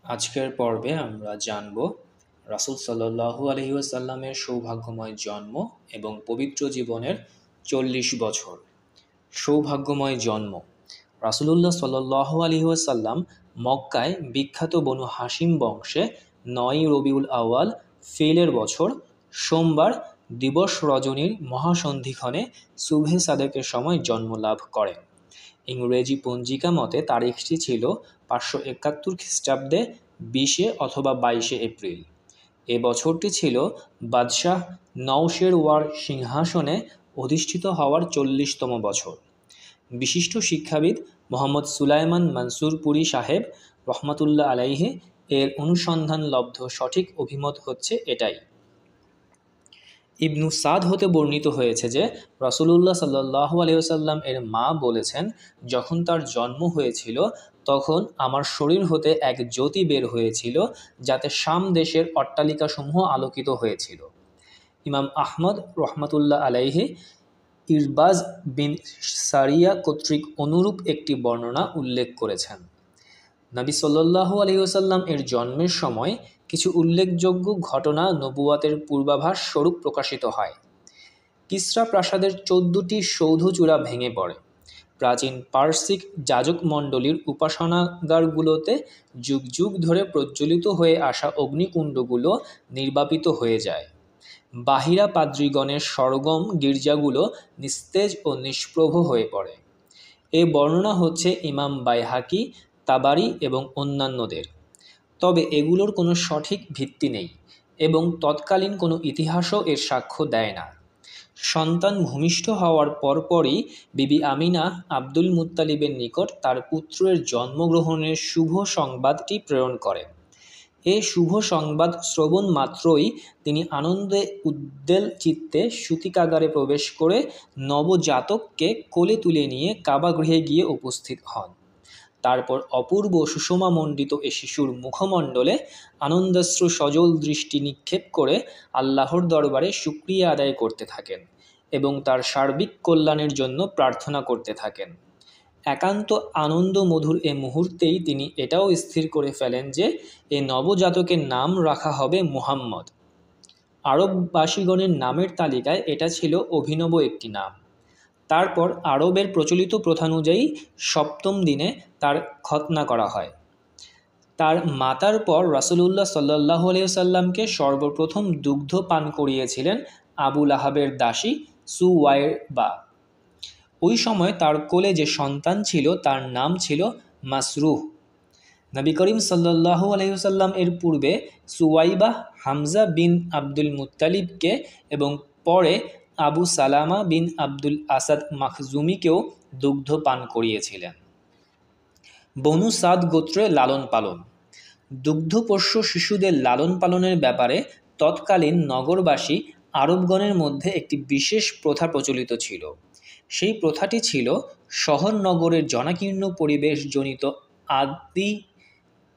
আজকের পর্বে আমরা জানব রাসূল সাল্লাল্লাহু আলাইহি ওয়াসাল্লামের সৌভাগ্যময় জন্ম এবং পবিত্র জীবনের ৪০ বছর। সৌভাগ্যময় জন্ম। রাসূলুল্লাহ সাল্লাল্লাহু আলাইহি ওয়াসাল্লাম মক্কায় বিখ্যাত বনু হাশিম বংশে ৯ রবিউল আউয়াল ফিলের বছর সোমবার দিবস রজনীর মহাসন্ধিক্ষণে সুবহে সাদেকের সময় জন্মলাভ করেন। ইংরেজি পঞ্জিকা মতে তারিখটি ছিল ৫৭১ খ্রিস্টাব্দে ২০ অথবা ২২ এপ্রিল। এ বছরটি ছিল বাদশাহ নওশেরওয়ার সিংহাসনে অধিষ্ঠিত হওয়ার ৪০তম বছর। বিশিষ্ট শিক্ষাবিদ মোহাম্মদ সুলাইমান মনসুরপুরী সাহেব রহমাতুল্লাহ আলাইহি এর অনুসন্ধানলব্ধ সঠিক অভিমত হচ্ছে এটাই। ইবনু সাদ হতে বর্ণিত হয়েছে যে রাসূলুল্লাহ সাল্লাল্লাহু আলাইহি ওয়াসাল্লাম এর মা বলেছেন, যখন তার জন্ম হয়েছিল তখন আমার শরীর হতে এক জ্যোতি বের হয়েছিল যাতে শাম দেশের অট্টালিকাসমূহ আলোকিত হয়েছিল। ইমাম আহমদ রহমাতুল্লাহ আলাইহি ইরবাজ বিন সারিয়া কর্তৃক অনুরূপ একটি বর্ণনা উল্লেখ করেছেন। নবী সাল্লাল্লাহু আলাইহি ওয়াসাল্লাম এর জন্মের সময় কিছু উল্লেখযোগ্য ঘটনা নবুয়াতের পূর্বাভাস স্বরূপ প্রকাশিত হয়। কিসরা প্রাসাদের ১৪টি সৌধচূড়া ভেঙে পড়ে। প্রাচীন পারসিক যাজকমণ্ডলীর উপাসনাগারগুলোতে যুগ যুগ ধরে প্রজ্বলিত হয়ে আসা অগ্নিকুণ্ডগুলো নির্বাপিত হয়ে যায়। বাহিরা পাদ্রীগণের সরগম গির্জাগুলো নিস্তেজ ও নিষ্প্রভ হয়ে পড়ে। এ বর্ণনা হচ্ছে ইমাম বাইহাকি, তাবারি এবং অন্যান্যদের। তবে এগুলোর কোনো সঠিক ভিত্তি নেই এবং তৎকালীন কোনো ইতিহাসও এর সাক্ষ্য দেয় না। সন্তান ভূমিষ্ঠ হওয়ার পরপরই বিবি আমিনা আব্দুল মুত্তালিবের নিকট তার পুত্রের জন্মগ্রহণের শুভ সংবাদটি প্রেরণ করেন। এ শুভ সংবাদ শ্রবণ মাত্রই তিনি আনন্দে উদ্বেল চিত্তে সূতিকাগারে প্রবেশ করে নবজাতককে কোলে তুলে নিয়ে কাবা গৃহে গিয়ে উপস্থিত হন। তারপর অপূর্ব সুষমামণ্ডিত এ শিশুর মুখমণ্ডলে আনন্দাশ্রু সজল দৃষ্টি নিক্ষেপ করে আল্লাহর দরবারে শুকরিয়া আদায় করতে থাকেন এবং তার সার্বিক কল্যাণের জন্য প্রার্থনা করতে থাকেন। একান্ত আনন্দমধুর এ মুহূর্তেই তিনি এটাও স্থির করে ফেলেন যে এ নবজাতকের নাম রাখা হবে মুহাম্মদ। আরববাসীগণের নামের তালিকায় এটা ছিল অভিনব একটি নাম। তারপর আরবের প্রচলিত প্রথানুযায়ী সপ্তম দিনে তার খতনা করা হয়। তার মাতার পর রাসূলুল্লাহ সাল্লাল্লাহু আলাইহি ওয়াসাল্লামকে সর্বপ্রথম দুগ্ধ পান করিয়েছিলেন আবু লাহাবের দাসী সুওয়াইবা। ওই সময় তার কোলে যে সন্তান ছিল তার নাম ছিল মাসরুহ। নবী করিম সাল্লাল্লাহু আলাইহি ওয়াসাল্লাম এর পূর্বে সুওয়াইবা হামজা বিন আব্দুল মুত্তালিবকে এবং পরে আবু সালামা বিন আব্দুল আসাদ মাখজুমিকেও দুগ্ধ পান করিয়েছিলেন। বনু সাদ গোত্রে লালন পালন। দুগ্ধপোষ্য শিশুদের লালন পালনের ব্যাপারে তৎকালীন নগরবাসী আরবগণের মধ্যে একটি বিশেষ প্রথা প্রচলিত ছিল। সেই প্রথাটি ছিল শহর নগরের জনাকীর্ণ পরিবেশজনিত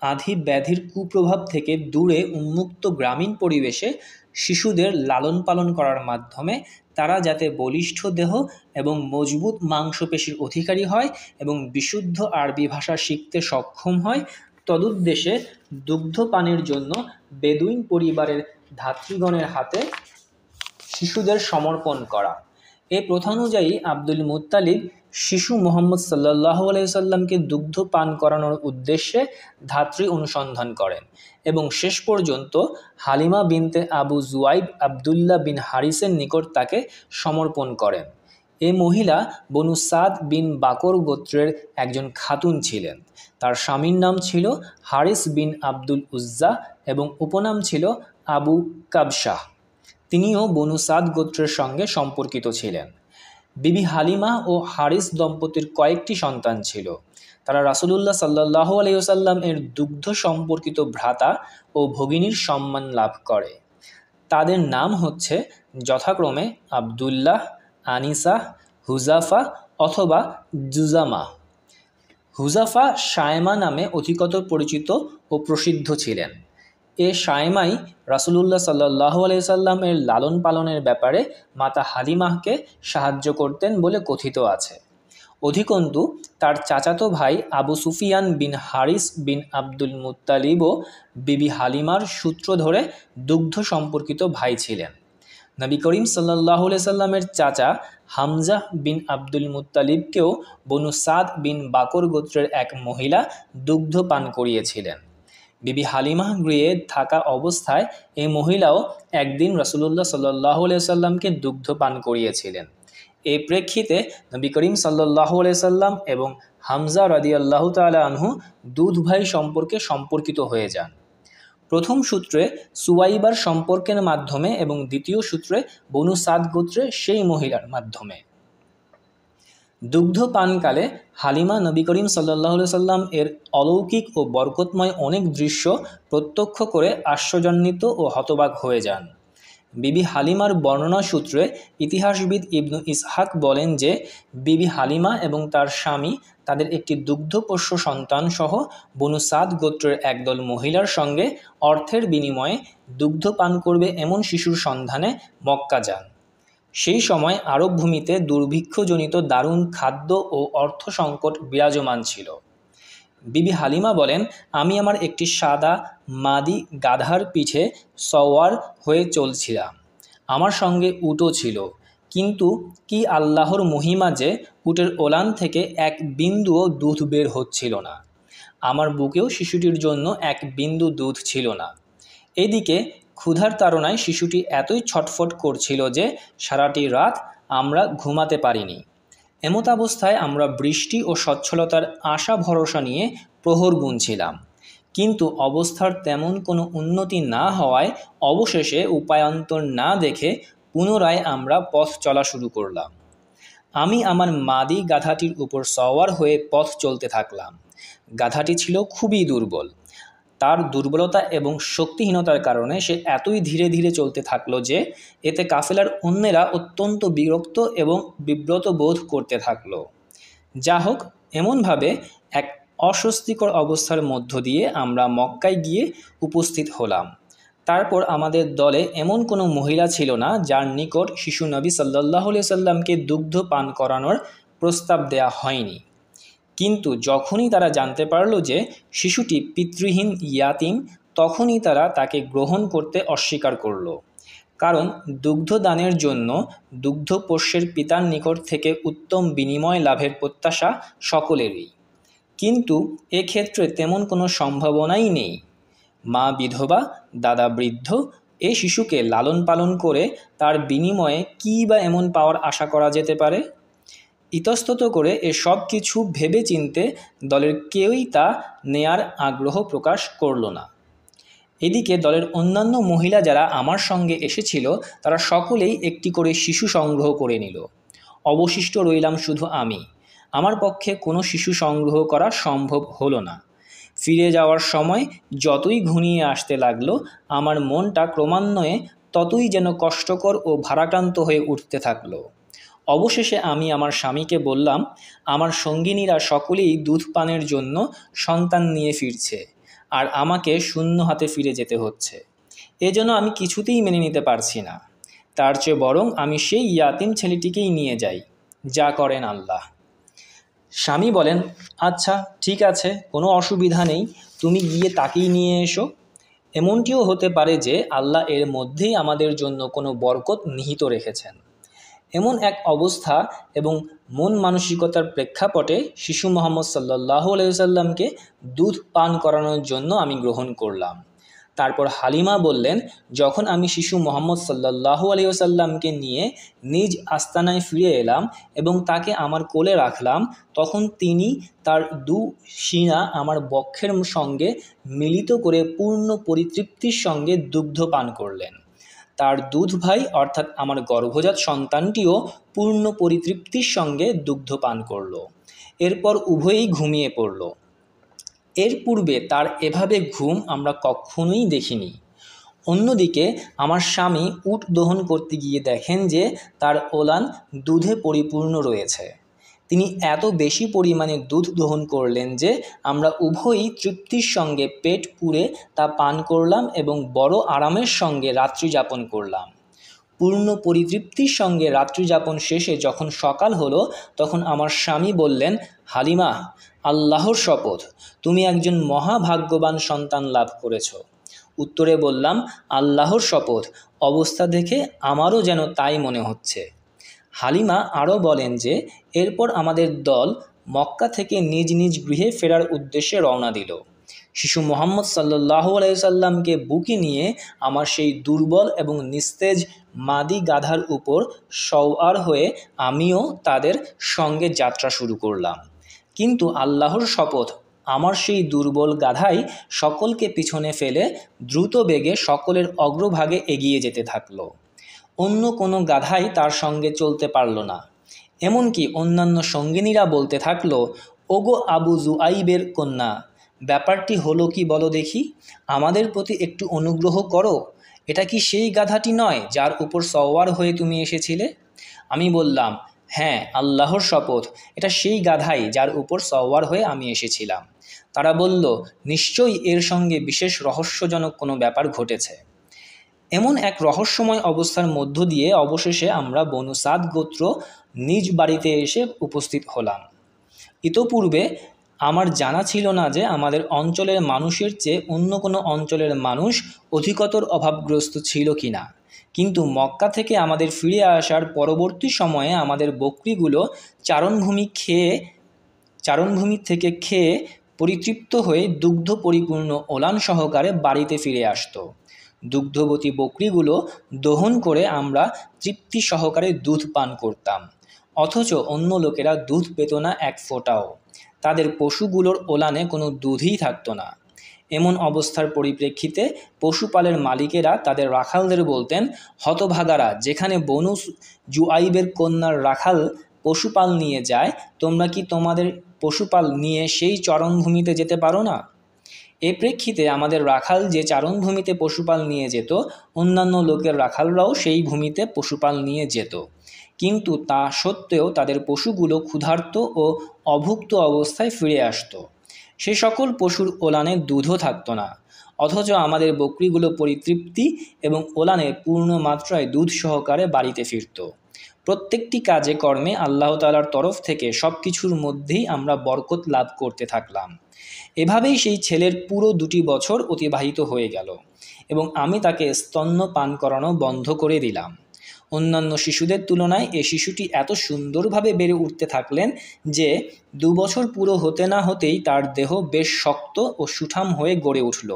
আধি ব্যাধির কুপ্রভাব থেকে দূরে উন্মুক্ত গ্রামীণ পরিবেশে শিশুদের লালন পালন করার মাধ্যমে তারা যাতে বলিষ্ঠ দেহ এবং মজবুত মাংসপেশির অধিকারী হয় এবং বিশুদ্ধ আরবি ভাষা শিখতে সক্ষম হয়, তদুদ্দেশে দুগ্ধপানের জন্য বেদুইন পরিবারের ধাত্রীগণের হাতে শিশুদের সমর্পণ করা। এ প্রথানুযায়ী আব্দুল মুত্তালিব শিশু মুহাম্মদ সাল্লাল্লাহু আলাইহি ওয়াসাল্লামকে দুগ্ধ পান করানোর উদ্দেশ্যে ধাত্রী অনুসন্ধান করেন এবং শেষ পর্যন্ত হালিমা বিনতে আবু জুয়াইব আবদুল্লাহ বিন হারিসের নিকট তাকে সমর্পণ করেন। এ মহিলা বনু সাদ বিন বাকর গোত্রের একজন খাতুন ছিলেন। তার স্বামীর নাম ছিল হারিস বিন আব্দুল উজ্জা এবং উপনাম ছিল আবু কাবশাহ। তিনিও বনু সাদ গোত্রের সঙ্গে সম্পর্কিত ছিলেন। বিবি হালিমা ও হারিস দম্পতির কয়েকটি সন্তান ছিল। তারা রাসূলুল্লাহ সাল্লাল্লাহু আলাইহি ওয়াসাল্লাম এর দুগ্ধ সম্পর্কিত ভ্রাতা ও ভগিনীর সম্মান লাভ করে। তাদের নাম হচ্ছে যথাক্রমে আবদুল্লাহ, আনিসা, হুজাফা অথবা জুজামা। হুজাফা শায়মা নামে অধিকতর পরিচিত ও প্রসিদ্ধ ছিলেন। এ শায়মাই রাসূলুল্লাহ সাল্লাল্লাহু আলাইহি ওয়াসাল্লাম এর লালন পালনের ব্যাপারে মাতা হালিমাকে সাহায্য করতেন বলে কথিত আছে। অধিকন্তু তার চাচাতো ভাই আবু সুফিয়ান বিন হারিস বিন আব্দুল মুত্তালিবও বিবি হালিমার সূত্র ধরে দুগ্ধ সম্পর্কিত ভাই ছিলেন। নবী করিম সাল্লাল্লাহু আলাইহি সাল্লামের চাচা হামজা বিন আব্দুল মুত্তালিবকেও বনু সাদ বিন বাকর গোত্রের এক মহিলা দুগ্ধ পান করিয়েছিলেন। বিবি হালিমা গৃহে থাকা অবস্থায় এই মহিলাও একদিন রাসূলুল্লাহ সাল্লাল্লাহু আলাইহি সাল্লামকে দুগ্ধ পান করিয়েছিলেন। এই প্রেক্ষিতে নবী করিম সাল্লাল্লাহু আলাইহি সাল্লাম এবং হামজা রাদিয়াল্লাহু তাআলা আনহু দুধ ভাই সম্পর্কে সম্পর্কিত হয়ে যান। প্রথম সূত্রে সুয়াইবার সম্পর্কের মাধ্যমে এবং দ্বিতীয় সূত্রে বনু সাদ গোত্রে সেই মহিলার মাধ্যমে। দুগ্ধ পানকালে হালিমা নবী করিম সাল্লাল্লাহু আলাইহি সাল্লাম এর অলৌকিক ও বরকতময় অনেক দৃশ্য প্রত্যক্ষ করে আশ্চর্যান্বিত ও হতবাক হয়ে যান। বিবি হালিমার বর্ণনা সূত্রে ইতিহাসবিদ ইবনু ইসহাক বলেন যে বিবি হালিমা এবং তার স্বামী তাদের একটি দুগ্ধপোষ্য সন্তান সহ বনু সাদ গোত্রের একদল মহিলার সঙ্গে অর্থের বিনিময়ে দুগ্ধ পান করবে এমন শিশুর সন্ধানে মক্কা যান। সেই সময় আরব ভূমিতে দুর্ভিক্ষজনিত দারুণ খাদ্য ও অর্থ সংকট বিরাজমান ছিল। বিবি হালিমা বলেন, আমি আমার একটি সাদা মাদি গাধার পিঠে সওয়ার হয়ে চলছিলাম। আমার সঙ্গে উটও ছিল, কিন্তু কি আল্লাহর মহিমা যে উটের ওলান থেকে এক বিন্দুও দুধ বের হচ্ছিল না। আমার বুকেও শিশুটির জন্য এক বিন্দু দুধ ছিল না। এদিকে ক্ষুধার তাড়নায় শিশুটি এতই ছটফট করছিল যে সারাটি রাত আমরা ঘুমাতে পারিনি। এমতাবস্থায় আমরা বৃষ্টি ও সচ্ছলতার আশা ভরসা নিয়ে প্রহর গুনছিলাম, কিন্তু অবস্থার তেমন কোনো উন্নতি না হওয়ায় অবশেষে উপায়ান্তর না দেখে পুনরায় আমরা পথ চলা শুরু করলাম। আমি আমার মাদি গাধাটির উপর সওয়ার হয়ে পথ চলতে থাকলাম। গাধাটি ছিল খুবই দুর্বল। তার দুর্বলতা এবং শক্তিহীনতার কারণে সে এতই ধীরে ধীরে চলতে থাকলো যে এতে কাফেলার অন্যেরা অত্যন্ত বিরক্ত এবং বিব্রত বোধ করতে থাকলো। যা হোক, এমনভাবে এক অস্বস্তিকর অবস্থার মধ্য দিয়ে আমরা মক্কায় গিয়ে উপস্থিত হলাম। তারপর আমাদের দলে এমন কোনো মহিলা ছিল না যার নিকট শিশু নবী সাল্লাল্লাহু আলাইহি সাল্লামকে দুগ্ধ পান করানোর প্রস্তাব দেয়া হয়নি। কিন্তু যখনই তারা জানতে পারল যে শিশুটি পিতৃহীন ইয়াতিম, তখনই তারা তাকে গ্রহণ করতে অস্বীকার করল। কারণ দুগ্ধদানের জন্য দুগ্ধপোষ্যের পিতার নিকট থেকে উত্তম বিনিময় লাভের প্রত্যাশা সকলেরই, কিন্তু এক্ষেত্রে তেমন কোনো সম্ভাবনাই নেই। মা বিধবা, দাদা বৃদ্ধ, এই শিশুকে লালন পালন করে তার বিনিময়ে কী বা এমন পাওয়ার আশা করা যেতে পারে? ইতস্তত করে এসব কিছু ভেবে চিনতে দলের কেউই তা নেয়ার আগ্রহ প্রকাশ করল না। এদিকে দলের অন্যান্য মহিলা যারা আমার সঙ্গে এসেছিল তারা সকলেই একটি করে শিশু সংগ্রহ করে নিল। অবশিষ্ট রইলাম শুধু আমি। আমার পক্ষে কোনো শিশু সংগ্রহ করা সম্ভব হলো না। ফিরে যাওয়ার সময় যতই ঘনিয়ে আসতে লাগলো, আমার মনটা ক্রমান্বয়ে ততই যেন কষ্টকর ও ভারাক্রান্ত হয়ে উঠতে থাকলো। অবশেষে আমি আমার স্বামীকে বললাম, আমার সঙ্গিনীরা সকলেই দুধ পানের জন্য সন্তান নিয়ে ফিরছে, আর আমাকে শূন্য হাতে ফিরে যেতে হচ্ছে। এজন্য আমি কিছুতেই মেনে নিতে পারছি না। তার চেয়ে বরং আমি সেই ইয়াতিম ছেলেটিকেই নিয়ে যাই, যা করেন আল্লাহ। স্বামী বলেন, আচ্ছা ঠিক আছে, কোনো অসুবিধা নেই, তুমি গিয়ে তাকেই নিয়ে এসো। এমনটিও হতে পারে যে আল্লাহ এর মধ্যেই আমাদের জন্য কোনো বরকত নিহিত রেখেছেন। এমন এক অবস্থা এবং মন মানসিকতার প্রেক্ষাপটে শিশু মোহাম্মদ সাল্লাল্লাহু আলাইহি সাল্লামকে দুধ পান করানোর জন্য আমি গ্রহণ করলাম। তারপর হালিমা বললেন, যখন আমি শিশু মোহাম্মদ সাল্লাল্লাহু আলাইহি সাল্লামকে নিয়ে নিজ আস্তানায় ফিরে এলাম এবং তাকে আমার কোলে রাখলাম, তখন তিনি তার দু সিনা আমার বক্ষের সঙ্গে মিলিত করে পূর্ণ পরিতৃপ্তির সঙ্গে দুগ্ধ পান করলেন। তার দুধ ভাই অর্থাৎ আমার গর্ভজাত সন্তানটিও পূর্ণ পরিতৃপ্তির সঙ্গে দুগ্ধ পান করল। এরপর উভয়েই ঘুমিয়ে পড়ল। এর পূর্বে তার এভাবে ঘুম আমরা কখনোই দেখিনি। অন্যদিকে আমার স্বামী উট দহন করতে গিয়ে দেখেন যে তার ওলান দুধে পরিপূর্ণ রয়েছে। তিনি এত বেশি পরিমাণে দুধ দহন করলেন যে আমরা উভয়ই তৃপ্তির সঙ্গে পেট পুরে তা পান করলাম এবং বড় আরামের সঙ্গে রাত্রি যাপন করলাম। পূর্ণ পরিতৃপ্তির সঙ্গে রাত্রিযাপন শেষে যখন সকাল হলো, তখন আমার স্বামী বললেন, হালিমা, আল্লাহর শপথ, তুমি একজন মহাভাগ্যবান সন্তান লাভ করেছ। উত্তরে বললাম, আল্লাহর শপথ, অবস্থা দেখে আমারও যেন তাই মনে হচ্ছে। হালিমা আরও বলেন যে এরপর আমাদের দল মক্কা থেকে নিজ নিজ গৃহে ফেরার উদ্দেশ্যে রওনা দিল। শিশু মোহাম্মদ সাল্লাল্লাহু আলাইহি সাল্লামকে বুকে নিয়ে আমার সেই দুর্বল এবং নিস্তেজ মাদি গাধার উপর সওয়ার হয়ে আমিও তাদের সঙ্গে যাত্রা শুরু করলাম। কিন্তু আল্লাহর শপথ, আমার সেই দুর্বল গাধাই সকলকে পিছনে ফেলে দ্রুত বেগে সকলের অগ্রভাগে এগিয়ে যেতে থাকলো। অন্য কোনো গাধাই তার সঙ্গে চলতে পারল না। এমনকি অন্যান্য সঙ্গিনীরা বলতে থাকলো, ওগো আবু জুআইবের কন্যা, ব্যাপারটি হলো কি বলো দেখি, আমাদের প্রতি একটু অনুগ্রহ করো। এটা কি সেই গাধাটি নয় যার উপর সওয়ার হয়ে তুমি এসেছিলে? আমি বললাম, হ্যাঁ, আল্লাহর শপথ, এটা সেই গাধাই যার উপর সওয়ার হয়ে আমি এসেছিলাম। তারা বলল, নিশ্চয়ই এর সঙ্গে বিশেষ রহস্যজনক কোনো ব্যাপার ঘটেছে। এমন এক রহস্যময় অবস্থার মধ্য দিয়ে অবশেষে আমরা বনু সাদ গোত্র নিজ বাড়িতে এসে উপস্থিত হলাম। ইতোপূর্বে আমার জানা ছিল না যে আমাদের অঞ্চলের মানুষের চেয়ে অন্য কোনো অঞ্চলের মানুষ অধিকতর অভাবগ্রস্ত ছিল কিনা, কিন্তু মক্কা থেকে আমাদের ফিরে আসার পরবর্তী সময়ে আমাদের বকরিগুলো চারণভূমি থেকে খেয়ে পরিতৃপ্ত হয়ে দুগ্ধ পরিপূর্ণ ওলান সহকারে বাড়িতে ফিরে আসতো। দুগ্ধবতী বকরিগুলো দহন করে আমরা তৃপ্তি সহকারে দুধ পান করতাম, অথচ অন্য লোকেরা দুধ পেত না এক ফোঁটাও। তাদের পশুগুলোর ওলানে কোনো দুধই থাকতো না। এমন অবস্থার পরিপ্রেক্ষিতে পশুপালের মালিকেরা তাদের রাখালদের বলতেন, হতভাগারা, যেখানে বনু জুআইবের কন্যার রাখাল পশুপাল নিয়ে যায়, তোমরা কি তোমাদের পশুপাল নিয়ে সেই চরণভূমিতে যেতে পারো না? এ প্রেক্ষিতে আমাদের রাখাল যে চারণভূমিতে পশুপাল নিয়ে যেত, অন্যান্য লোকের রাখালরাও সেই ভূমিতে পশুপাল নিয়ে যেত, কিন্তু তা সত্ত্বেও তাদের পশুগুলো ক্ষুধার্ত ও অভুক্ত অবস্থায় ফিরে আসত। সে সকল পশুর ওলানে দুধও থাকতো না, অথচ আমাদের বকরিগুলো পরিতৃপ্তি এবং ওলানে পূর্ণ মাত্রায় দুধ সহকারে বাড়িতে ফিরত। প্রত্যেকটি কাজে কর্মে আল্লাহ তাআলার তরফ থেকে সব কিছুর মধ্যেই আমরা বরকত লাভ করতে থাকলাম। এভাবেই সেই ছেলের পুরো 2 বছর অতিবাহিত হয়ে গেল এবং আমি তাকে স্তন্য পান করানো বন্ধ করে দিলাম। অন্যান্য শিশুদের তুলনায় এ শিশুটি এত সুন্দরভাবে বেড়ে উঠতে থাকলেন যে 2 বছর পুরো হতে না হতেই তার দেহ বেশ শক্ত ও সুঠাম হয়ে গড়ে উঠল।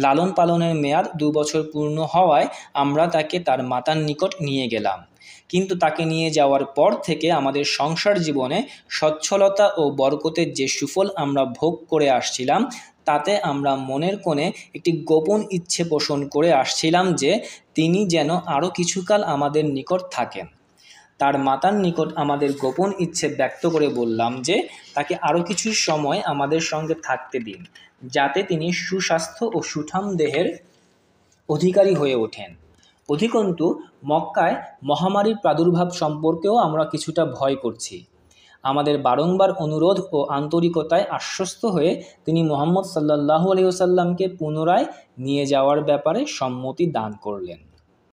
লালন পালনের মেয়াদ 2 বছর পূর্ণ হওয়ায় আমরা তাকে তার মাতার নিকট নিয়ে গেলাম, কিন্তু তাকে নিয়ে যাওয়ার পর থেকে আমাদের সংসার জীবনে সচ্ছলতা ও বরকতের যে সুফল আমরা ভোগ করে আসছিলাম, তাতে আমরা মনের কোণে একটি গোপন ইচ্ছে পোষণ করে আসছিলাম যে তিনি যেন আরও কিছুকাল আমাদের নিকট থাকেন। তার মাতার নিকট আমাদের গোপন ইচ্ছে ব্যক্ত করে বললাম যে তাকে আরও কিছু সময় আমাদের সঙ্গে থাকতে দিন, যাতে তিনি সুস্বাস্থ্য ও সুঠাম দেহের অধিকারী হয়ে ওঠেন। অধিকন্তু মক্কায় মহামারীর প্রাদুর্ভাব সম্পর্কেও আমরা কিছুটা ভয় করছি। আমাদের বারংবার অনুরোধ ও আন্তরিকতায় আশ্বস্ত হয়ে তিনি মুহাম্মদ সাল্লাল্লাহু আলাইহি ওয়াসাল্লামকে পুনরায় নিয়ে যাওয়ার ব্যাপারে সম্মতি দান করলেন।